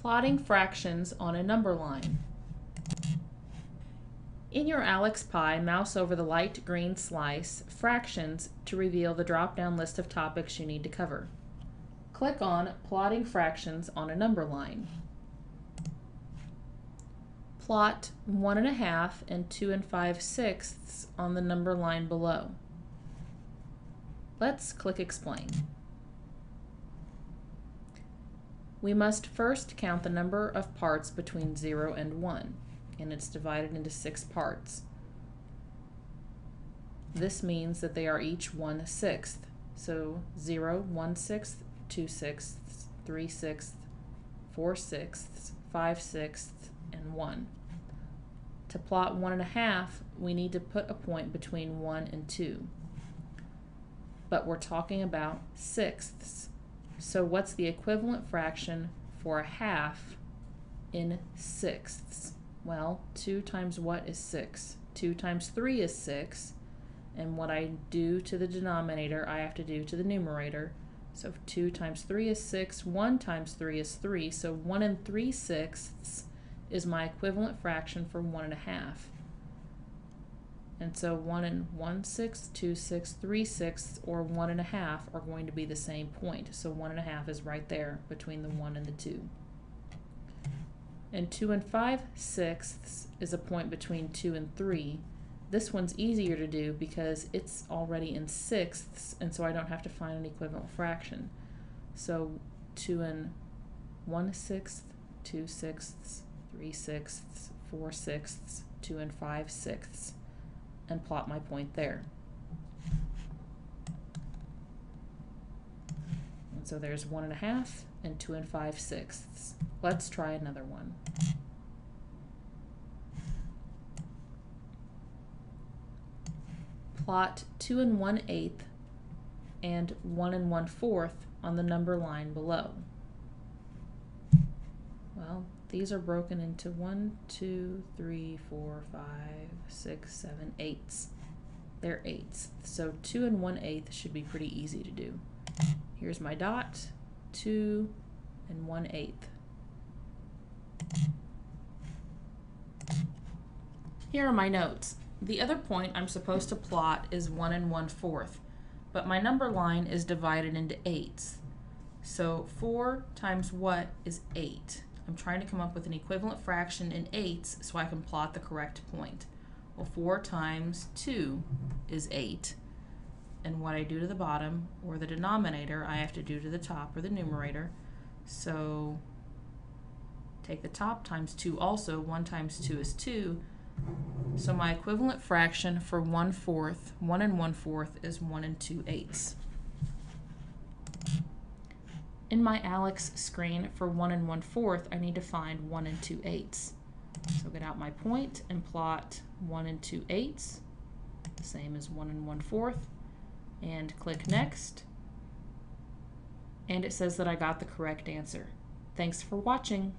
Plotting fractions on a number line. In your ALEKS pie, mouse over the light green slice, Fractions, to reveal the drop-down list of topics you need to cover. Click on Plotting Fractions on a number line. Plot 1 1/2 and 2 5/6 on the number line below. Let's click Explain. We must first count the number of parts between 0 and 1, and it's divided into 6 parts. This means that they are each 1/6. So 0, 1/6, 2/6, 3/6, 4/6, 5/6, and 1. To plot 1 1/2, we need to put a point between 1 and 2. But we're talking about sixths. So what's the equivalent fraction for a half in sixths? Well, 2 times what is 6? 2 times 3 is 6, and what I do to the denominator, I have to do to the numerator. So 2 times 3 is 6, 1 times 3 is 3, so 1 3/6 is my equivalent fraction for 1 1/2. And so 1 1/6, 2/6, 3/6, or 1 1/2 are going to be the same point. So 1 1/2 is right there between the 1 and the 2. And 2 5/6 is a point between 2 and 3. This one's easier to do because it's already in sixths, and so I don't have to find an equivalent fraction. So 2 1/6, 2/6, 3/6, 4/6, 2 5/6. And plot my point there. And so there's 1 1/2 and 2 5/6. Let's try another one. Plot 2 1/8 and 1 1/4 on the number line below. Well, these are broken into 1, 2, 3, 4, 5, 6, 7, 8s. They're 8s. So 2 1/8 should be pretty easy to do. Here's my dot, 2 1/8. Here are my notes. The other point I'm supposed to plot is 1 1/4, but my number line is divided into 8s. So 4 times what is 8? I'm trying to come up with an equivalent fraction in 8s so I can plot the correct point. Well, 4 times 2 is 8. And what I do to the bottom, or the denominator, I have to do to the top, or the numerator. So take the top times 2 also. 1 times 2 is 2. So my equivalent fraction for 1/4, 1 1/4 is 1 2/8. In my ALEKS screen for 1 1/4, I need to find 1 2/8. So get out my point and plot 1 2/8, same as 1 1/4, and click Next. And it says that I got the correct answer. Thanks for watching.